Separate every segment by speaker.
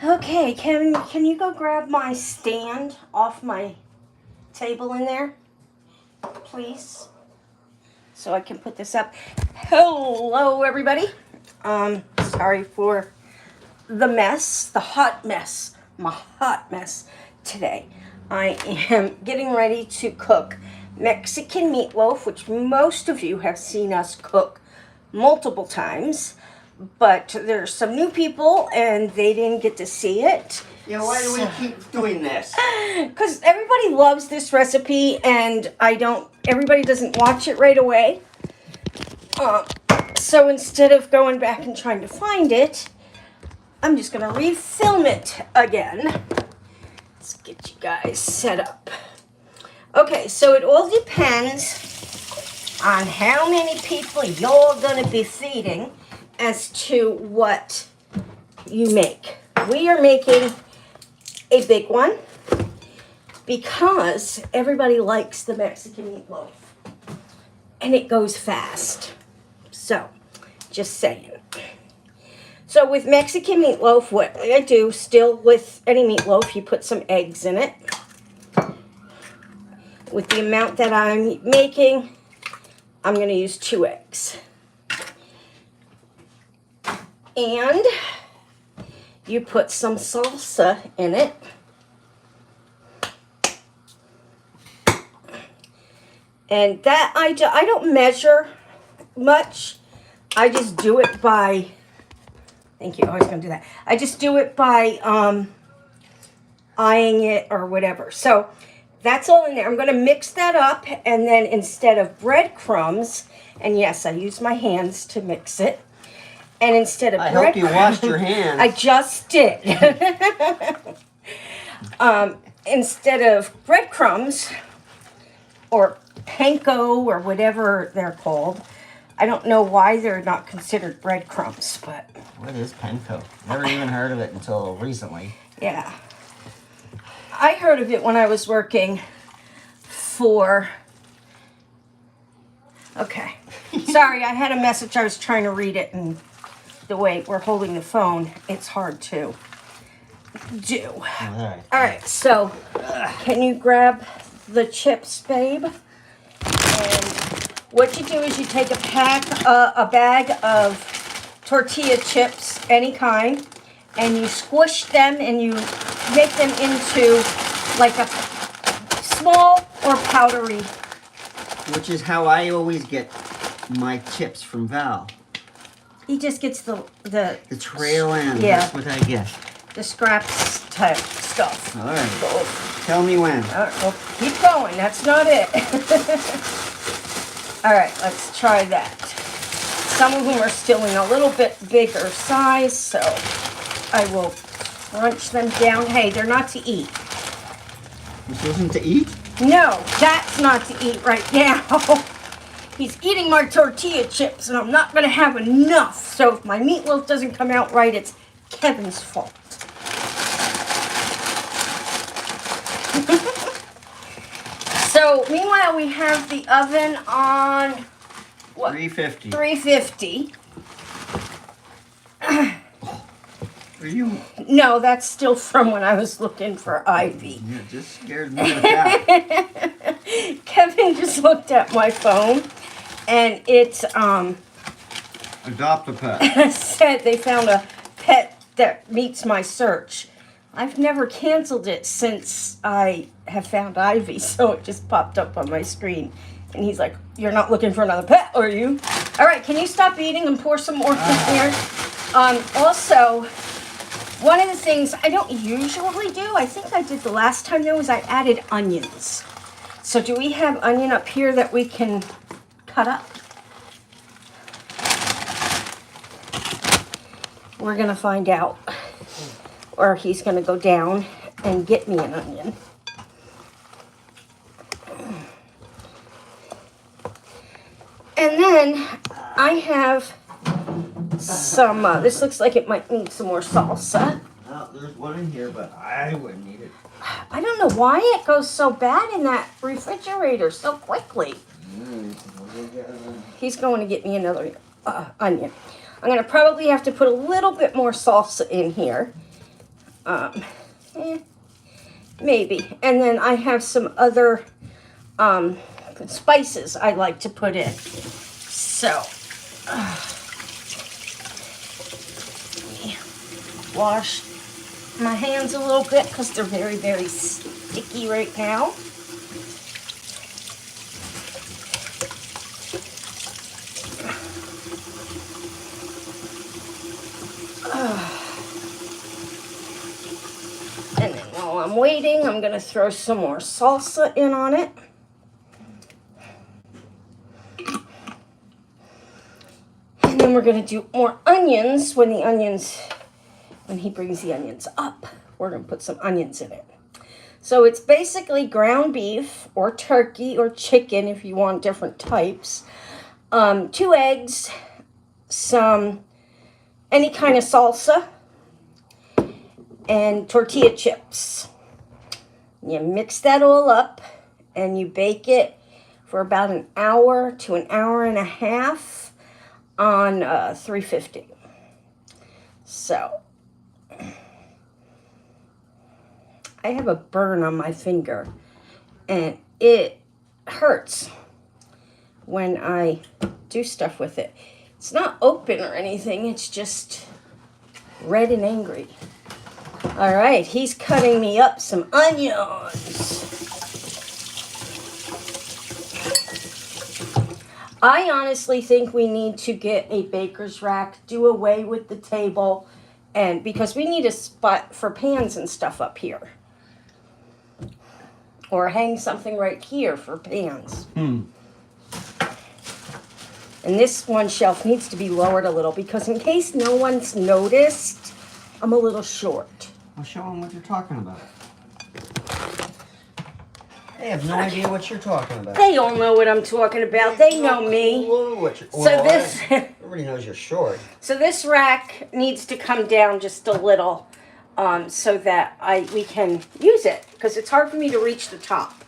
Speaker 1: Okay, can you go grab my stand off my table in there, please? So I can put this up. Hello, everybody. Sorry for the mess, the hot mess, my hot mess today. I am getting ready to cook Mexican meatloaf, which most of you have seen us cook multiple times. But there's some new people and they didn't get to see it.
Speaker 2: Yeah, why do we keep doing this?
Speaker 1: Because everybody loves this recipe and everybody doesn't watch it right away. So instead of going back and trying to find it, I'm just going to refilm it again. Let's get you guys set up. Okay, so it all depends on how many people you're going to be feeding as to what you make. We are making a big one because everybody likes the Mexican meatloaf and it goes fast. So, just saying. So with Mexican meatloaf, what I do, still with any meatloaf, you put some eggs in it. With the amount that I'm making, I'm going to use 2 eggs. And you put some salsa in it. And that I don't measure much. I just do it by, thank you, I was going to do that. I just do it by eyeing it or whatever. So that's all in there. I'm going to mix that up, and then instead of breadcrumbs, and yes, I use my hands to mix it. And instead of
Speaker 2: I hope you washed your hands.
Speaker 1: I just did. Instead of breadcrumbs or panko or whatever they're called, I don't know why they're not considered breadcrumbs, but
Speaker 2: what is panko? Never even heard of it until recently.
Speaker 1: Yeah, I heard of it when I was working for. Okay, sorry, I had a message. I was trying to read it, and the way we're holding the phone, it's hard to do. All right, so can you grab the chips, babe? And what you do is you take a bag of tortilla chips, any kind, and you squish them and you make them into like a small or powdery.
Speaker 2: Which is how I always get my chips from Val.
Speaker 1: He just gets the
Speaker 2: trail end.
Speaker 1: Yeah.
Speaker 2: That's what I get.
Speaker 1: The scraps type stuff.
Speaker 2: All right. Tell me when.
Speaker 1: Well, keep going. That's not it. All right, let's try that. Some of them are still in a little bit bigger size, so I will crunch them down. Hey, they're not to eat.
Speaker 2: This isn't to eat?
Speaker 1: No, that's not to eat right now. He's eating my tortilla chips, and I'm not going to have enough. So if my meatloaf doesn't come out right, it's Kevin's fault. So meanwhile, we have the oven on what?
Speaker 2: 350.
Speaker 1: 350.
Speaker 2: Are you?
Speaker 1: No, that's still from when I was looking for Ivy.
Speaker 2: Yeah, just scared me to death.
Speaker 1: Kevin just looked at my phone, and it's
Speaker 2: Adopt a pet.
Speaker 1: said they found a pet that meets my search. I've never canceled it since I have found Ivy, so it just popped up on my screen. And he's like, "You're not looking for another pet, are you?" All right, can you stop eating and pour some more in here? Also, one of the things I don't usually do, I think I did the last time though, is I added onions. So do we have onion up here that we can cut up? We're gonna find out. Or he's gonna go down and get me an onion. And then I have some, this looks like it might need some more salsa.
Speaker 2: Oh, there's one in here, but I wouldn't eat it.
Speaker 1: I don't know why it goes so bad in that refrigerator so quickly. He's going to get me another onion. I'm going to probably have to put a little bit more salsa in here. Maybe. And then I have some other spices I like to put in. So, let me wash my hands a little bit because they're very, very sticky right now. And then while I'm waiting, I'm going to throw some more salsa in on it. And then we're going to do more onions when he brings the onions up. We're going to put some onions in it. So it's basically ground beef or turkey or chicken if you want different types. 2 eggs, any kind of salsa, and tortilla chips. You mix that all up and you bake it for about an hour to an hour and a half on 350. So I have a burn on my finger and it hurts when I do stuff with it. It's not open or anything, it's just red and angry. All right, he's cutting me up some onions. I honestly think we need to get a baker's rack, do away with the table, and because we need a spot for pans and stuff up here. Or hang something right here for pans. And this one shelf needs to be lowered a little because in case no one's noticed, I'm a little short.
Speaker 2: Well, show them what you're talking about. They have no idea what you're talking about.
Speaker 1: They all know what I'm talking about. They know me.
Speaker 2: Everybody knows you're short.
Speaker 1: So this rack needs to come down just a little so that we can use it because it's hard for me to reach the top.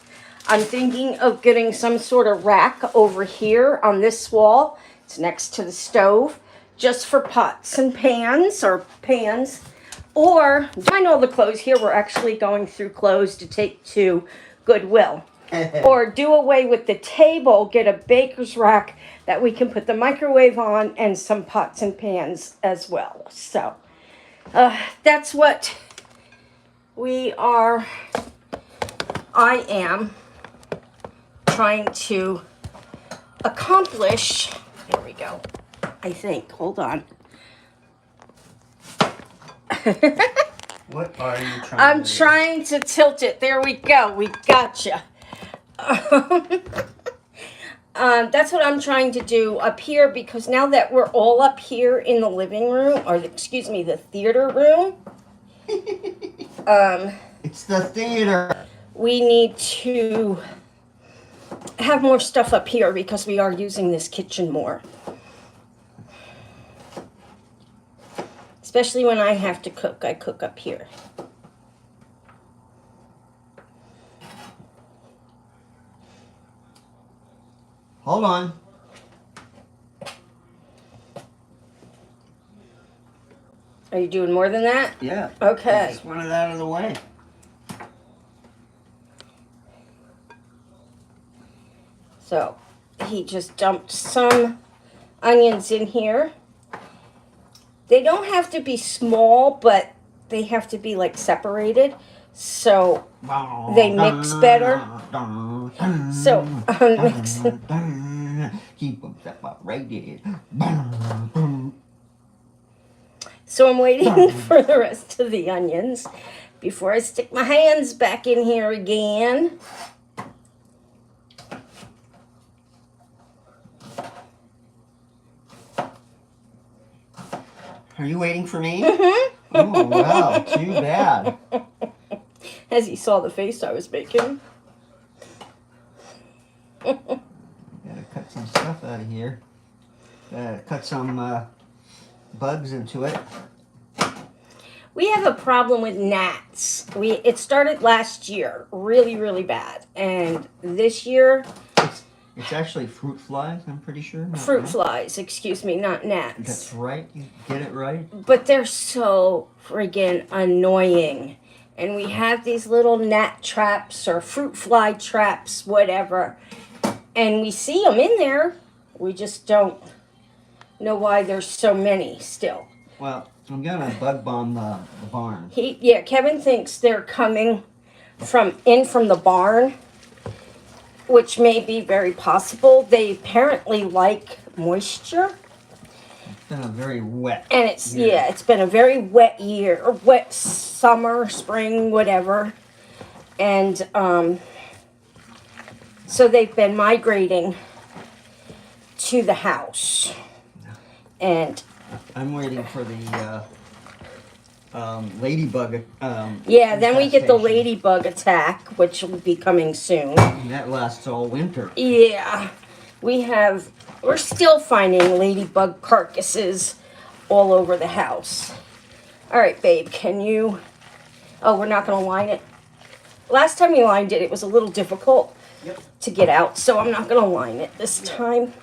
Speaker 1: I'm thinking of getting some sort of rack over here on this wall. It's next to the stove just for pots and pans or pans. Or find all the clothes here. We're actually going through clothes to take to Goodwill. Or do away with the table, get a baker's rack that we can put the microwave on and some pots and pans as well. So that's what I am trying to accomplish. There we go. I think. Hold on.
Speaker 2: What are you trying to do?
Speaker 1: I'm trying to tilt it. There we go. We gotcha. That's what I'm trying to do up here because now that we're all up here in the living room, or excuse me, the theater room.
Speaker 2: It's the theater.
Speaker 1: We need to have more stuff up here because we are using this kitchen more. Especially when I have to cook. I cook up here.
Speaker 2: Hold on.
Speaker 1: Are you doing more than that?
Speaker 2: Yeah.
Speaker 1: Okay.
Speaker 2: I just want it out of the way.
Speaker 1: So he just dumped some onions in here. They don't have to be small, but they have to be like separated so they mix better. So mix.
Speaker 2: Keep them separated.
Speaker 1: So I'm waiting for the rest of the onions before I stick my hands back in here again.
Speaker 2: Are you waiting for me?
Speaker 1: Mm-hmm.
Speaker 2: Oh, wow. Too bad.
Speaker 1: As he saw the face I was making.
Speaker 2: Gotta cut some stuff out of here. Gotta cut some bugs into it.
Speaker 1: We have a problem with gnats. It started last year, really, really bad. And this year,
Speaker 2: It's actually fruit flies, I'm pretty sure. Not
Speaker 1: Fruit
Speaker 2: gnats.
Speaker 1: flies, excuse me, not gnats.
Speaker 2: That's right. You get it right.
Speaker 1: But they're so friggin' annoying. And we have these little gnat traps or fruit fly traps, whatever. And we see them in there. We just don't know why there's so many still.
Speaker 2: Well, I'm gonna bug bomb the barn.
Speaker 1: Kevin thinks they're coming from the barn, which may be very possible. They apparently like moisture.
Speaker 2: It's been a very wet.
Speaker 1: And it's
Speaker 2: year.
Speaker 1: it's been a very wet year, or wet summer, spring, whatever. And so they've been migrating to the house. And
Speaker 2: I'm waiting for the ladybug.
Speaker 1: then we get the
Speaker 2: infestation.
Speaker 1: ladybug attack, which will be coming soon.
Speaker 2: And that lasts all winter.
Speaker 1: Yeah, we're still finding ladybug carcasses all over the house. All right, babe, we're not going to line it. Last time we lined it, it was a little difficult to get out, so I'm not going to line it this time.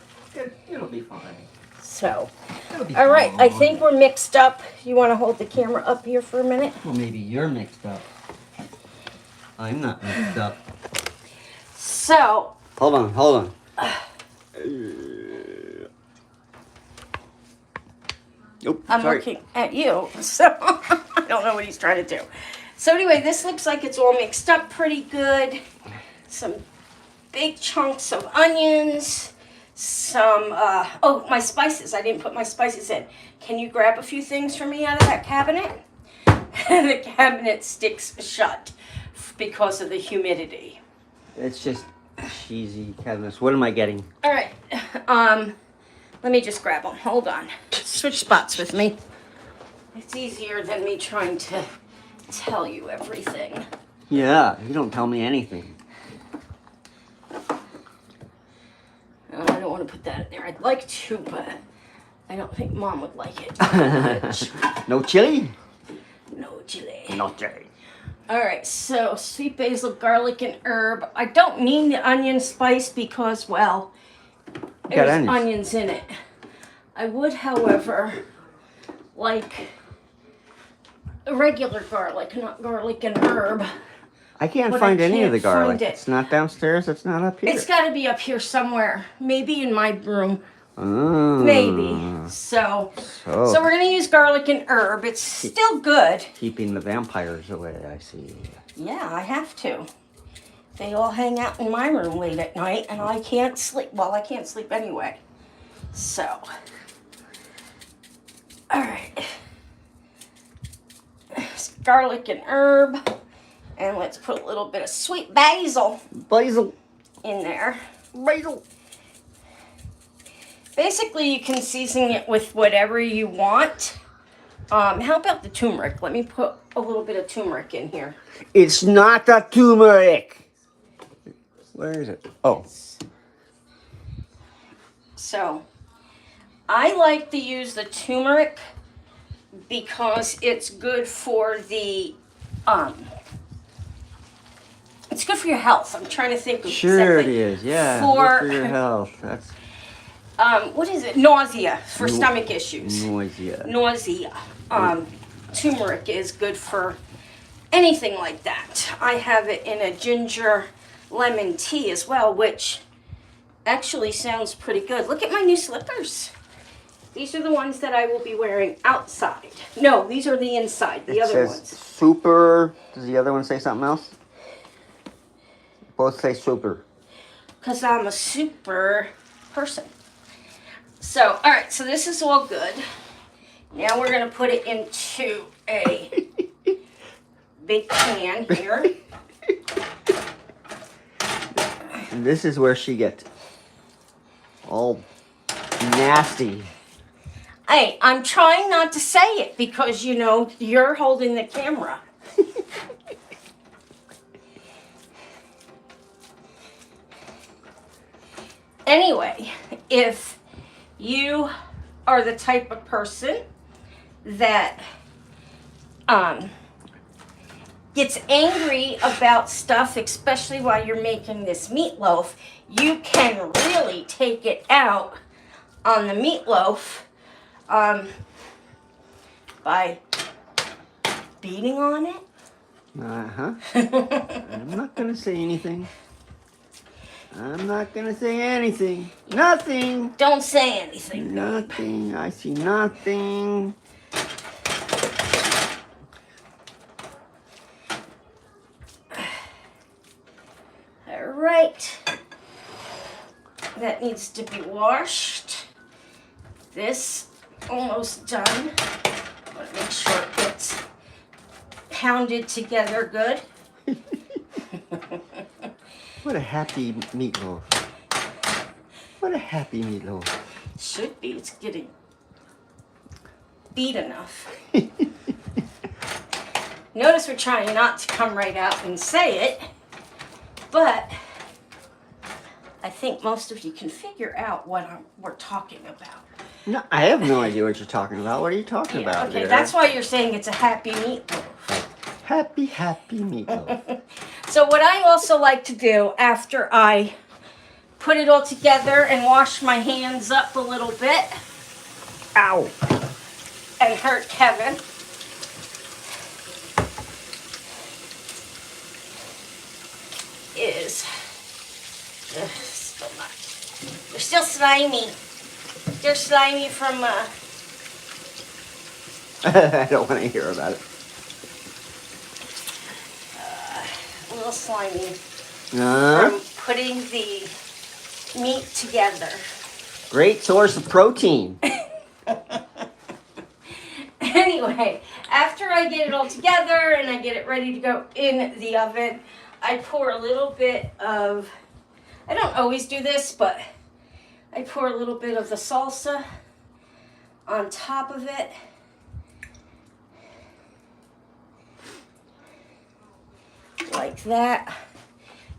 Speaker 2: It'll be fine.
Speaker 1: So,
Speaker 2: It'll be
Speaker 1: all right, I
Speaker 2: fine.
Speaker 1: think we're mixed up. You want to hold the camera up here for a minute?
Speaker 2: Well, maybe you're mixed up. I'm not mixed up.
Speaker 1: So,
Speaker 2: Hold on. Nope,
Speaker 1: I'm
Speaker 2: sorry.
Speaker 1: looking at you, so I don't know what he's trying to do. So anyway, this looks like it's all mixed up pretty good. Some big chunks of onions. Some, my spices. I didn't put my spices in. Can you grab a few things for me out of that cabinet? The cabinet sticks shut because of the humidity.
Speaker 2: It's just cheesy cabinets. What am I getting?
Speaker 1: All right. Let me just grab them. Hold on. Switch spots with me. It's easier than me trying to tell you everything.
Speaker 2: Yeah, you don't tell me anything.
Speaker 1: I don't want to put that in there. I'd like to, but I don't think Mom would like it.
Speaker 2: No chili?
Speaker 1: No chili.
Speaker 2: No chili.
Speaker 1: All right, so sweet basil, garlic, and herb. I don't need the onion spice because, well, there's onions in it. I would, however, like a regular garlic, not garlic and herb.
Speaker 2: I can't
Speaker 1: But
Speaker 2: find
Speaker 1: I
Speaker 2: any of the
Speaker 1: can't
Speaker 2: garlic.
Speaker 1: find it.
Speaker 2: It's not downstairs. It's not up here.
Speaker 1: It's got to be up here somewhere. Maybe in my room.
Speaker 2: Oh.
Speaker 1: Maybe. So we're going to use garlic and herb. It's still good.
Speaker 2: Keeping the vampires away, I see.
Speaker 1: Yeah, I have to. They all hang out in my room late at night, and I can't sleep. Well, I can't sleep anyway. So, all right. Garlic and herb. And let's put a little bit of sweet basil in there.
Speaker 2: Basil.
Speaker 1: Basically, you can season it with whatever you want. How about the turmeric? Let me put a little bit of turmeric in here.
Speaker 2: It's not a turmeric. Where is it? Oh.
Speaker 1: So, I like to use the turmeric because it's good for the, it's good for your health. I'm trying to think of
Speaker 2: Sure
Speaker 1: exactly.
Speaker 2: it is. Yeah.
Speaker 1: For,
Speaker 2: good for your health. That's
Speaker 1: what is it? Nausea, for stomach issues.
Speaker 2: nausea.
Speaker 1: Turmeric is good for anything like that. I have it in a ginger lemon tea as well, which actually sounds pretty good. Look at my new slippers. These are the ones that I will be wearing outside. No, these are the inside, the other
Speaker 2: says
Speaker 1: ones.
Speaker 2: Super. Does the other one say something else? Both say super.
Speaker 1: Because I'm a super person. So, all right, so this is all good. Now we're going to put it into a big pan here.
Speaker 2: And this is where she gets all nasty.
Speaker 1: Hey, I'm trying not to say it because, you know, you're holding the camera. Anyway, if you are the type of person that gets angry about stuff, especially while you're making this meatloaf, you can really take it out on the meatloaf by beating on it.
Speaker 2: Uh-huh. I'm not gonna say anything. I'm not gonna say anything. Nothing.
Speaker 1: Don't say anything, babe.
Speaker 2: Nothing. I see nothing.
Speaker 1: All right. That needs to be washed. This almost done. I want to make sure it gets pounded together good.
Speaker 2: What a happy meatloaf. What a happy meatloaf.
Speaker 1: Should be. It's getting beat enough. Notice we're trying not to come right out and say it, but I think most of you can figure out what we're talking about.
Speaker 2: No, I have no idea what you're talking about. What are you talking about?
Speaker 1: Okay,
Speaker 2: dear?
Speaker 1: that's why you're saying it's a happy meatloaf.
Speaker 2: Happy, happy meatloaf.
Speaker 1: So what I also like to do after I put it all together and wash my hands up a little bit,
Speaker 2: Ow.
Speaker 1: and hurt Kevin, is still not. They're still slimy. They're slimy from
Speaker 2: I don't want to hear about it.
Speaker 1: a little slimy from putting the meat together.
Speaker 2: Great source of protein.
Speaker 1: Anyway, after I get it all together and I get it ready to go in the oven, I pour a little bit of, I don't always do this, but I pour a little bit of the salsa on top of it. Like that.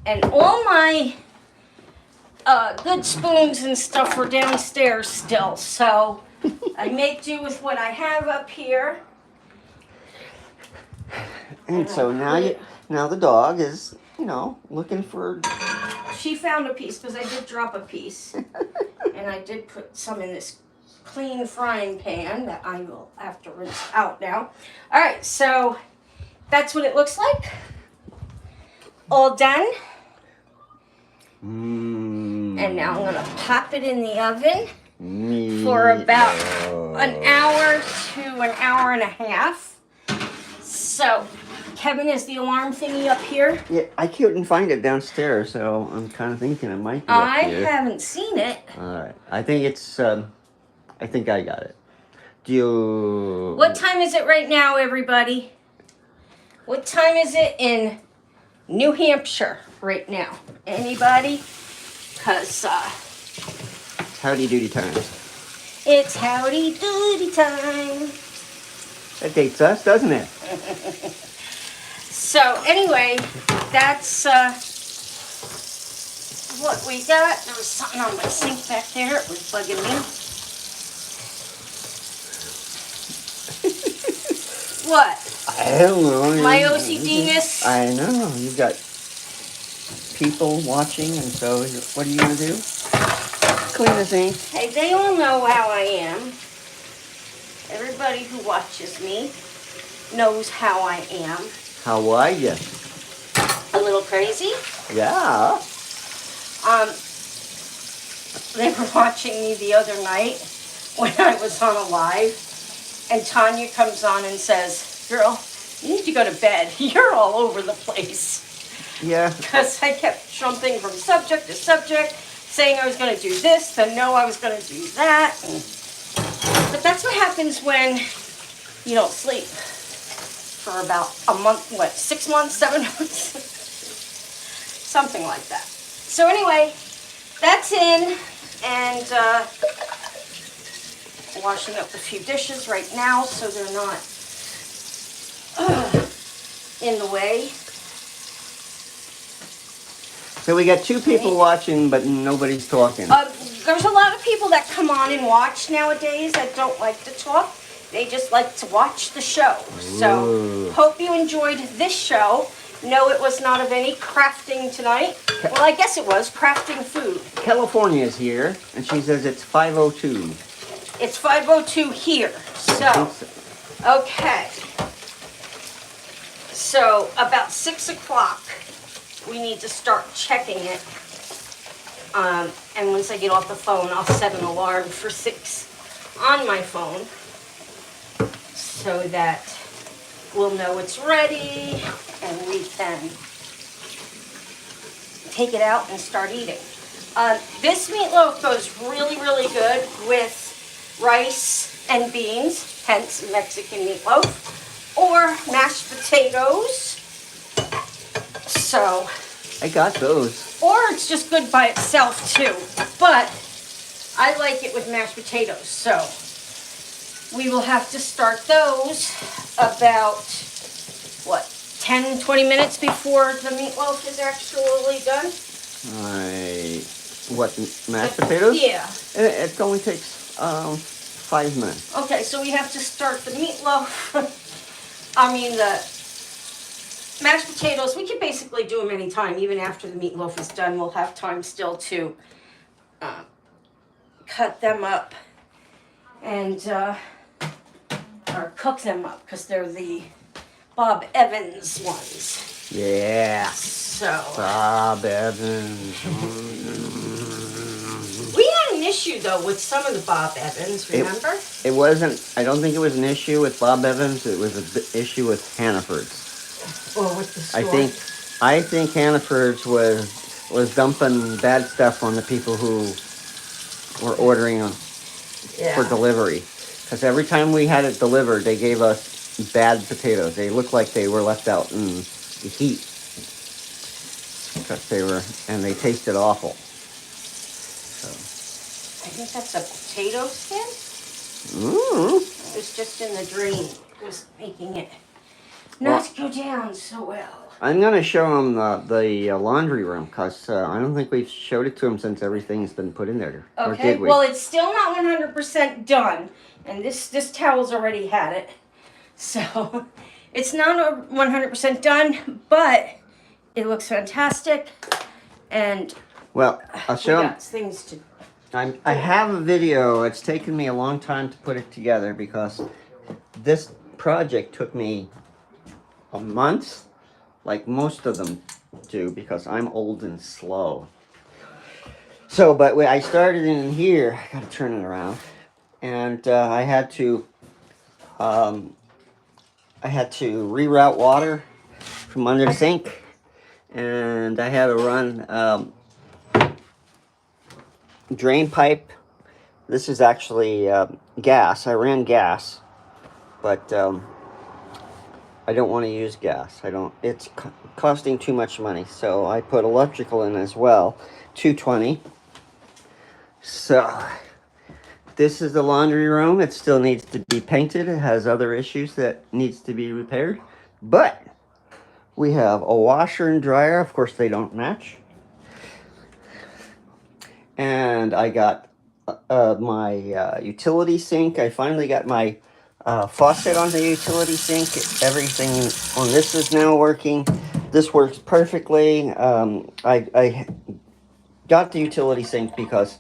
Speaker 1: And all my good spoons and stuff are downstairs still, so I make do with what I have up here.
Speaker 2: And so now the dog is, looking for.
Speaker 1: She found a piece because I did drop a piece, and I did put some in this clean frying pan that I will have to rinse out now. All right, so that's what it looks like. All done. And now I'm gonna pop it in the oven for about an hour to an hour and a half. So, Kevin, is the alarm thingy up here?
Speaker 2: Yeah, I couldn't find it downstairs, so I'm kind of thinking it might be up here.
Speaker 1: I haven't seen it.
Speaker 2: All right, I think it's. I think I got it. Do you?
Speaker 1: What time is it right now, everybody? What time is it in New Hampshire right now? Anybody? Because
Speaker 2: Howdy doody time.
Speaker 1: it's howdy doody time.
Speaker 2: That dates us, doesn't it?
Speaker 1: So anyway, that's what we got. There was something on my sink back there. It was bugging me. What?
Speaker 2: I don't know.
Speaker 1: My OCD-ness?
Speaker 2: I know. You've got people watching, and so what are you going to do? Clean the sink.
Speaker 1: Hey, they all know how I am. Everybody who watches me knows how I am.
Speaker 2: How are you?
Speaker 1: A little crazy.
Speaker 2: Yeah.
Speaker 1: They were watching me the other night when I was on a live, and Tanya comes on and says, "Girl, you need to go to bed. You're all over the place."
Speaker 2: Yeah.
Speaker 1: Because I kept jumping from subject to subject, saying I was going to do this, then no, I was going to do that. But that's what happens when you don't sleep for about a month, 6 months, 7 months? Something like that. So anyway, that's in, and washing up a few dishes right now so they're not in the way.
Speaker 2: So we got 2 people watching, but nobody's talking.
Speaker 1: There's a lot of people that come on and watch nowadays that don't like to talk. They just like to watch the show. So,
Speaker 2: Ooh.
Speaker 1: hope you enjoyed this show. No, it was not of any crafting tonight. Well, I guess it was crafting food.
Speaker 2: California is here, and she says it's 5:02.
Speaker 1: It's 5:02 here. So, okay. So, about 6 o'clock, we need to start checking it. And once I get off the phone, I'll set an alarm for 6 on my phone so that we'll know it's ready and we can take it out and start eating. This meatloaf goes really, really good with rice and beans, hence Mexican meatloaf, or mashed potatoes. So,
Speaker 2: I got those.
Speaker 1: or it's just good by itself too, but I like it with mashed potatoes, so we will have to start those about, what, 10, 20 minutes before the meatloaf is actually done?
Speaker 2: What, mashed potatoes?
Speaker 1: Yeah.
Speaker 2: It only takes 5 minutes.
Speaker 1: Okay, so we have to start the meatloaf. I mean, the mashed potatoes, we can basically do them anytime. Even after the meatloaf is done, we'll have time still to cut them up and or cook them up because they're the Bob Evans ones.
Speaker 2: Yeah.
Speaker 1: So
Speaker 2: Bob Evans.
Speaker 1: we had an issue though with some of the Bob Evans. Remember?
Speaker 2: It wasn't. I don't think it was an issue with Bob Evans. It was an issue with Hannaford's.
Speaker 1: Or with the store.
Speaker 2: I think Hannaford's was dumping bad stuff on the people who were ordering for delivery. Because every time we had it delivered, they gave us bad potatoes. They looked like they were left out in the heat. Because they tasted awful. So.
Speaker 1: I think that's a potato skin.
Speaker 2: Mm.
Speaker 1: It was just in the drain. It was making it not go down so well.
Speaker 2: I'm going to show them the laundry room because I don't think we've showed it to them since everything's been put in there.
Speaker 1: Okay,
Speaker 2: or did we?
Speaker 1: Well, it's still not 100% done. And this towel's already had it. So, it's not 100% done, but it looks fantastic. And
Speaker 2: well, I'll show them.
Speaker 1: Things to.
Speaker 2: I have a video. It's taken me a long time to put it together because this project took me a month, like most of them do, because I'm old and slow. So, but when I started in here, I gotta turn it around, and I had to reroute water from under the sink, and I had to run drain pipe. This is actually gas. I ran gas, but I don't want to use gas. It's costing too much money, so I put electrical in as well, $220. So this is the laundry room. It still needs to be painted. It has other issues that needs to be repaired, but we have a washer and dryer. Of course, they don't match. And I got my utility sink. I finally got my faucet on the utility sink. Everything on this is now working. This works perfectly. I got the utility sink because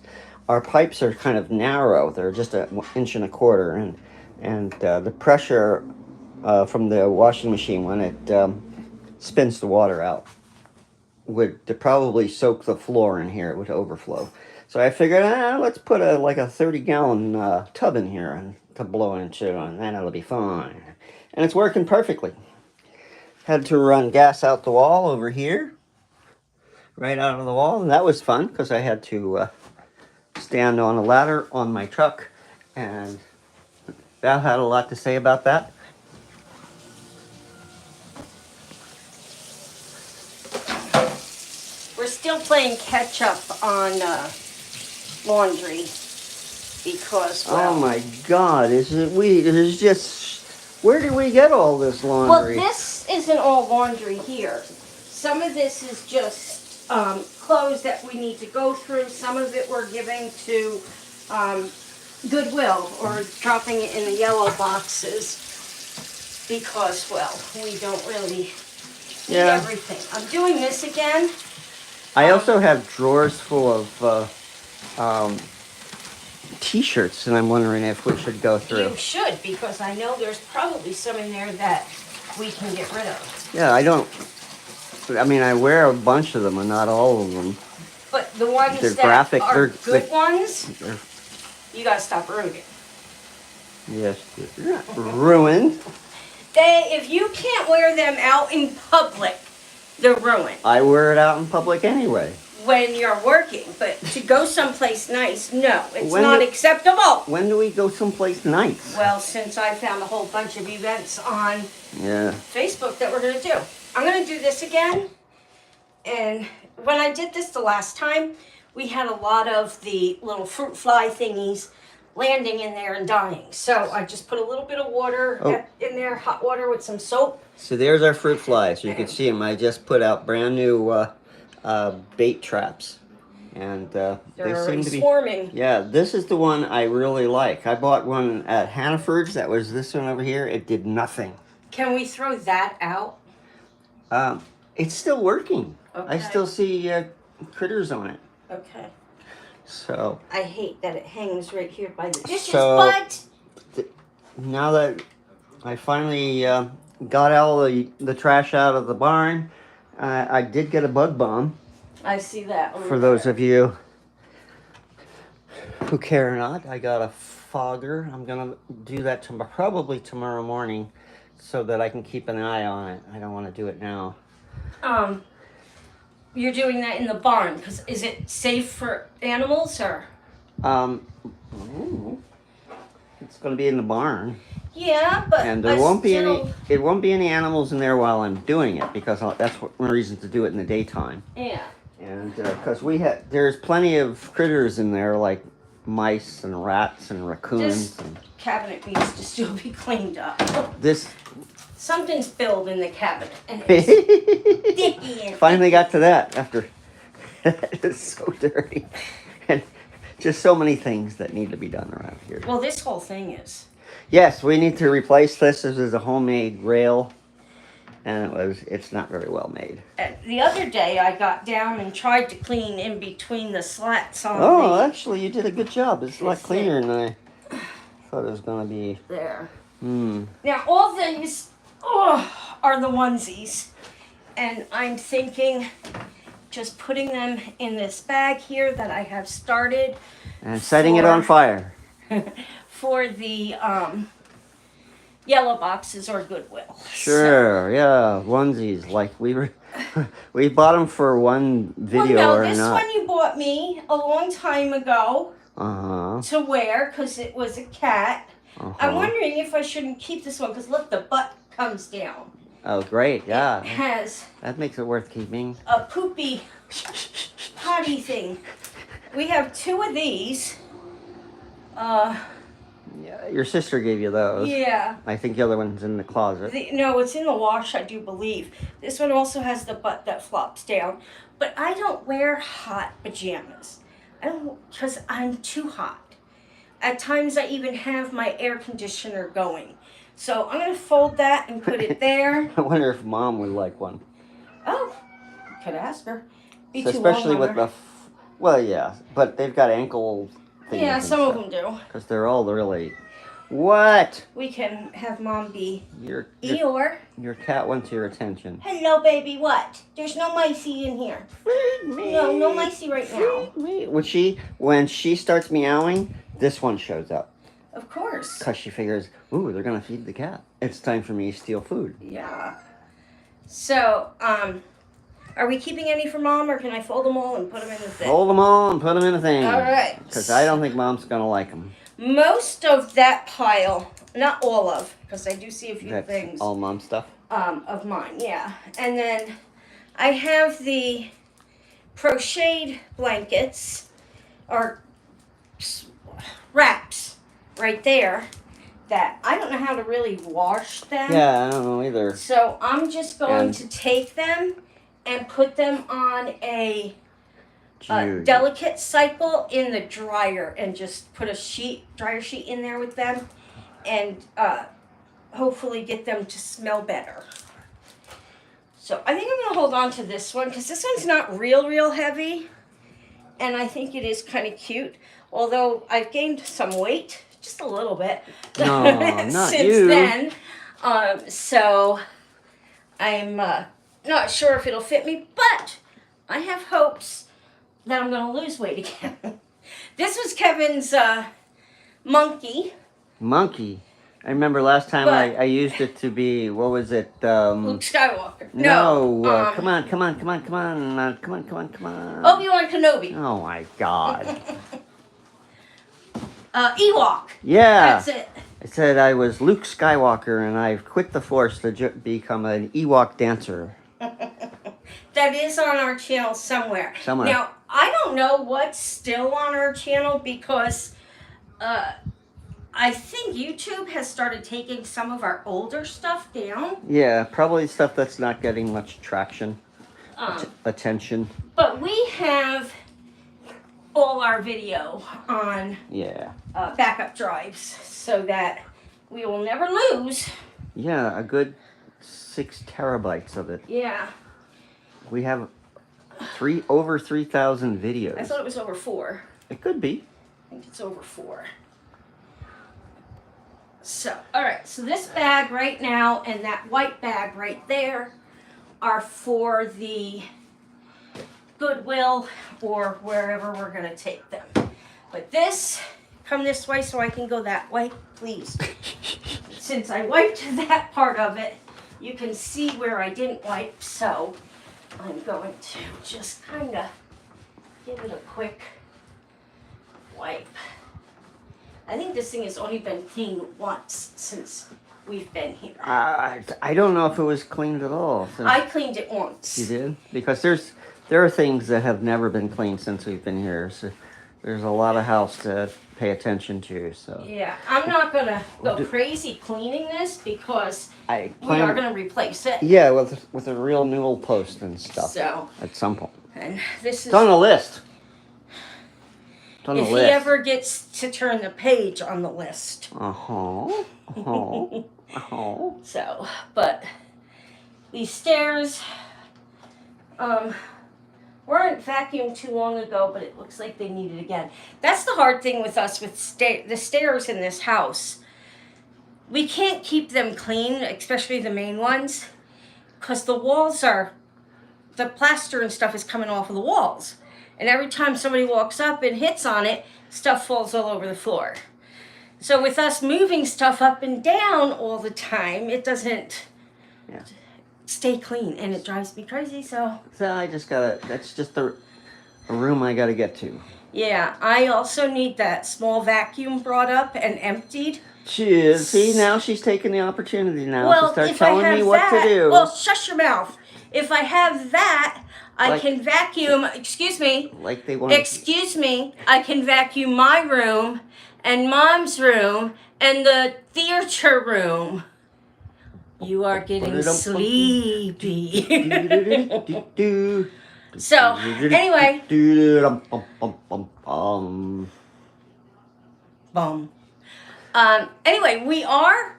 Speaker 2: our pipes are kind of narrow. They're just an inch and a quarter, and the pressure from the washing machine when it spins the water out would probably soak the floor in here. It would overflow. So I figured, let's put a 30-gallon tub in here and to blow into, and then it'll be fine. And it's working perfectly. Had to run gas out the wall over here, right out of the wall, and that was fun because I had to stand on a ladder on my truck, and Val had a lot to say about that.
Speaker 1: We're still playing catch up on laundry because, well,
Speaker 2: oh my God, where did we get all this laundry?
Speaker 1: Well, this isn't all laundry here. Some of this is just clothes that we need to go through. Some of it we're giving to Goodwill or dropping it in the yellow boxes because, well, we don't really Eat
Speaker 2: Yeah.
Speaker 1: everything. I'm doing this again.
Speaker 2: I also have drawers full of T-shirts, and I'm wondering if we should go through.
Speaker 1: You should, because I know there's probably some in there that we can get rid of.
Speaker 2: Yeah, I mean, I wear a bunch of them, and not all of them.
Speaker 1: But the ones
Speaker 2: They're
Speaker 1: that
Speaker 2: graphic.
Speaker 1: are good ones,
Speaker 2: They're,
Speaker 1: you gotta stop ruining.
Speaker 2: yes, they're not ruined.
Speaker 1: If you can't wear them out in public, they're ruined.
Speaker 2: I wear it out in public anyway.
Speaker 1: When you're working, but to go someplace nice, no, it's
Speaker 2: When
Speaker 1: not
Speaker 2: do-
Speaker 1: acceptable.
Speaker 2: When do we go someplace nice?
Speaker 1: Well, since I found a whole bunch of events on
Speaker 2: Yeah.
Speaker 1: Facebook that we're gonna do. I'm gonna do this again. And when I did this the last time, we had a lot of the little fruit fly thingies landing in there and dying. So I just put a little bit of water in there, hot water with some soap.
Speaker 2: So there's our fruit flies. You can see them. I just put out brand new bait traps, and
Speaker 1: They're
Speaker 2: they seem
Speaker 1: already
Speaker 2: to be
Speaker 1: swarming.
Speaker 2: Yeah, this is the one I really like. I bought one at Hannaford's. That was this one over here. It did nothing.
Speaker 1: Can we throw that out?
Speaker 2: It's still working.
Speaker 1: Okay.
Speaker 2: I still see critters on it.
Speaker 1: Okay.
Speaker 2: So
Speaker 1: I hate that it hangs right here by the dishes,
Speaker 2: So-
Speaker 1: but
Speaker 2: now that I finally got all the trash out of the barn, I did get a bug bomb.
Speaker 1: I see that.
Speaker 2: For those of you who care or not, I got a fogger. I'm gonna do that probably tomorrow morning, so that I can keep an eye on it. I don't want to do it now.
Speaker 1: You're doing that in the barn because is it safe for animals or?
Speaker 2: It's gonna be in the barn,
Speaker 1: Yeah, but
Speaker 2: and there won't be any. It won't be any animals in there while I'm doing it, because that's one reason to do it in the daytime.
Speaker 1: Yeah.
Speaker 2: And because there's plenty of critters in there, like mice and rats and raccoons.
Speaker 1: This cabinet needs to still be cleaned up.
Speaker 2: This
Speaker 1: Something spilled in the cabinet and it's sticky. And
Speaker 2: finally got to that after it's so dirty, and just so many things that need to be done around here.
Speaker 1: well, this whole thing is.
Speaker 2: Yes, we need to replace this. This is a homemade rail, and it's not very well made.
Speaker 1: The other day I got down and tried to clean in between the slats on
Speaker 2: Oh, actually, you did a good job. It's a lot
Speaker 1: It's
Speaker 2: cleaner than I thought it was going to be.
Speaker 1: there.
Speaker 2: Hmm.
Speaker 1: Now all these are the onesies, and I'm thinking just putting them in this bag here that I have started
Speaker 2: And setting it on fire.
Speaker 1: for the yellow boxes or Goodwill.
Speaker 2: Sure, yeah, onesies. Like we bought them for one video
Speaker 1: well, no,
Speaker 2: or
Speaker 1: this
Speaker 2: not.
Speaker 1: one you bought me a long time ago
Speaker 2: Uh-huh.
Speaker 1: to wear because it was a cat.
Speaker 2: Uh-huh.
Speaker 1: I'm wondering if I shouldn't keep this one because look, the butt comes down.
Speaker 2: Oh, great, yeah.
Speaker 1: It has
Speaker 2: That makes it worth keeping.
Speaker 1: a poopy potty thing. We have two of these.
Speaker 2: Yeah, your sister gave you those.
Speaker 1: Yeah.
Speaker 2: I think the other one's in the closet.
Speaker 1: No, it's in the wash, I do believe. This one also has the butt that flops down. But I don't wear hot pajamas. I don't, because I'm too hot. At times I even have my air conditioner going. So I'm going to fold that and put it there.
Speaker 2: I wonder if Mom would like one.
Speaker 1: Oh, could ask her. Be
Speaker 2: So
Speaker 1: too
Speaker 2: especially
Speaker 1: long on
Speaker 2: with
Speaker 1: her.
Speaker 2: the... Well, yeah, but they've got ankle things.
Speaker 1: Yeah, some of them do.
Speaker 2: Because they're all really... What?
Speaker 1: We can have Mom be
Speaker 2: Your
Speaker 1: Eeyore.
Speaker 2: cat wants your attention.
Speaker 1: Hello, baby, what? There's no micey in here.
Speaker 2: Feed me.
Speaker 1: No, no micey right now.
Speaker 2: Feed me. When she starts meowing, this one shows up.
Speaker 1: Of course.
Speaker 2: Because she figures, ooh, they're going to feed the cat. It's time for me to steal food.
Speaker 1: Yeah. So, are we keeping any for Mom, or can I fold them all and put them in the thing?
Speaker 2: Fold them all and put them in a thing.
Speaker 1: All right.
Speaker 2: Because I don't think Mom's going to like them.
Speaker 1: Most of that pile, not all of, because I do see a few
Speaker 2: That's
Speaker 1: things.
Speaker 2: all Mom stuff?
Speaker 1: Of mine, yeah. And then I have the crocheted blankets, or wraps, right there, that I don't know how to really wash them.
Speaker 2: Yeah, I don't know either.
Speaker 1: So I'm just going
Speaker 2: And-
Speaker 1: to take them and put them on a
Speaker 2: Jude.
Speaker 1: delicate cycle in the dryer and just put a dryer sheet in there with them and hopefully get them to smell better. So I think I'm going to hold on to this one because this one's not real heavy. And I think it is kind of cute. Although I've gained some weight, just a little bit,
Speaker 2: No, not
Speaker 1: since
Speaker 2: you.
Speaker 1: then. So I'm not sure if it'll fit me, but I have hopes that I'm going to lose weight again. This was Kevin's monkey.
Speaker 2: Monkey. I remember last time
Speaker 1: But-
Speaker 2: I used it to be, what was it?
Speaker 1: Luke Skywalker.
Speaker 2: No,
Speaker 1: Come
Speaker 2: come on. Come on.
Speaker 1: Obi-Wan Kenobi.
Speaker 2: Oh my God.
Speaker 1: Ewok.
Speaker 2: Yeah.
Speaker 1: That's it.
Speaker 2: I said I was Luke Skywalker and I've quit the Force to become an Ewok dancer.
Speaker 1: That is on our channel somewhere.
Speaker 2: Somewhere.
Speaker 1: Now, I don't know what's still on our channel because I think YouTube has started taking some of our older stuff down.
Speaker 2: Yeah, probably stuff that's not getting much traction, attention.
Speaker 1: But we have all our video on
Speaker 2: Yeah.
Speaker 1: backup drives so that we will never lose.
Speaker 2: Yeah, a good 6 terabytes of it.
Speaker 1: Yeah.
Speaker 2: We have over 3,000 videos.
Speaker 1: I thought it was over 4.
Speaker 2: It could be.
Speaker 1: I think it's over 4. So, all right. So this bag right now and that white bag right there are for the Goodwill or wherever we're going to take them. But this, come this way so I can go that way, please. Since I wiped that part of it, you can see where I didn't wipe, so I'm going to just kind of give it a quick wipe. I think this thing has only been cleaned once since we've been here.
Speaker 2: I don't know if it was cleaned at all.
Speaker 1: I cleaned it once.
Speaker 2: You did? Because there are things that have never been cleaned since we've been here. So there's a lot of house to pay attention to. So
Speaker 1: Yeah, I'm not gonna go crazy cleaning this because
Speaker 2: I
Speaker 1: we
Speaker 2: plan.
Speaker 1: are gonna replace it.
Speaker 2: Yeah, with a real newel post and stuff.
Speaker 1: So,
Speaker 2: At some point.
Speaker 1: and this is
Speaker 2: It's on the list. It's on the
Speaker 1: if
Speaker 2: list.
Speaker 1: he ever gets to turn the page on the list. So, but these stairs weren't vacuumed too long ago, but it looks like they need it again. That's the hard thing with us with the stairs in this house. We can't keep them clean, especially the main ones, because the walls are, the plaster and stuff is coming off of the walls. And every time somebody walks up and hits on it, stuff falls all over the floor. So with us moving stuff up and down all the time, it doesn't stay clean, and it drives me crazy, so
Speaker 2: I just gotta, that's just a room I gotta get to.
Speaker 1: yeah, I also need that small vacuum brought up and emptied.
Speaker 2: She is. See, now she's taking the opportunity now
Speaker 1: Well,
Speaker 2: to start
Speaker 1: if I
Speaker 2: telling
Speaker 1: have
Speaker 2: me what
Speaker 1: that,
Speaker 2: to do.
Speaker 1: well, shush your mouth. If I have that, I
Speaker 2: Like-
Speaker 1: can vacuum, excuse me,
Speaker 2: Like they want.
Speaker 1: I can vacuum my room and Mom's room and the theater room. You are getting sleepy. So, anyway. Bum. Anyway, we are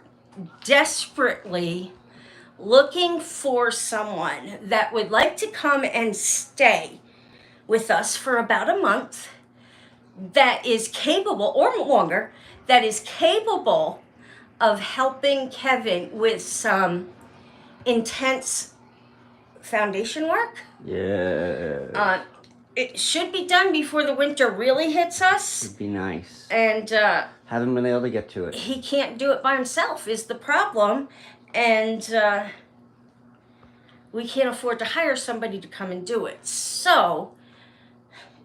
Speaker 1: desperately looking for someone that would like to come and stay with us for about a month that is capable, or longer, that is capable of helping Kevin with some intense foundation work.
Speaker 2: Yeah.
Speaker 1: It should be done before the winter really hits us.
Speaker 2: It'd be nice.
Speaker 1: And
Speaker 2: Haven't been able to get to it.
Speaker 1: he can't do it by himself is the problem. And we can't afford to hire somebody to come and do it. So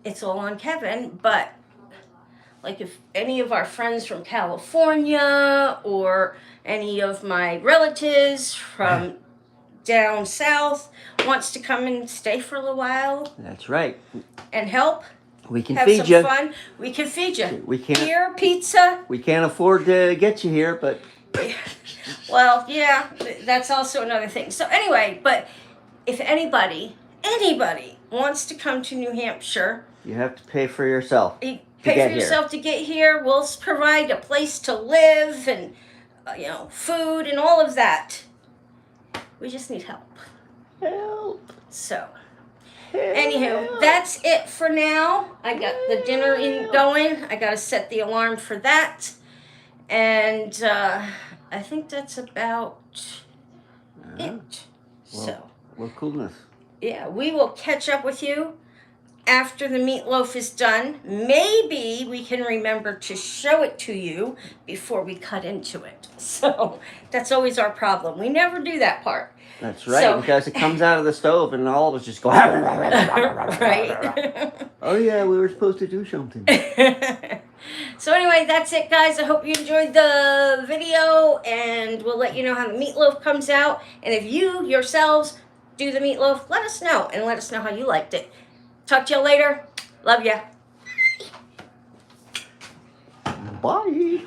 Speaker 1: it's all on Kevin. But like if any of our friends from California or any of my relatives from down south wants to come and stay for a little while
Speaker 2: That's right.
Speaker 1: and help,
Speaker 2: We can
Speaker 1: have
Speaker 2: feed
Speaker 1: some
Speaker 2: you.
Speaker 1: fun, we can feed you.
Speaker 2: We can't.
Speaker 1: Beer, pizza.
Speaker 2: We can't afford to get you here, but
Speaker 1: Well, yeah, that's also another thing. So anyway, but if anybody wants to come to New Hampshire,
Speaker 2: you have to pay for yourself.
Speaker 1: you
Speaker 2: To
Speaker 1: pay
Speaker 2: get
Speaker 1: for yourself to get here. We'll provide a place to live and food and all of that. We just need help.
Speaker 2: Help.
Speaker 1: So,
Speaker 2: Help.
Speaker 1: anywho, that's it for now. I got the dinner going. I got to set the alarm for that. And I think that's about it. So,
Speaker 2: Well, coolness.
Speaker 1: yeah, we will catch up with you after the meatloaf is done. Maybe we can remember to show it to you before we cut into it. So that's always our problem. We never do that part.
Speaker 2: That's right,
Speaker 1: So-
Speaker 2: because it comes out of the stove and all of us just go.
Speaker 1: Right.
Speaker 2: Oh yeah, we were supposed to do something.
Speaker 1: So anyway, that's it, guys. I hope you enjoyed the video, and we'll let you know how the meatloaf comes out. And if you yourselves do the meatloaf, let us know, and let us know how you liked it. Talk to you later. Love ya.
Speaker 2: Bye.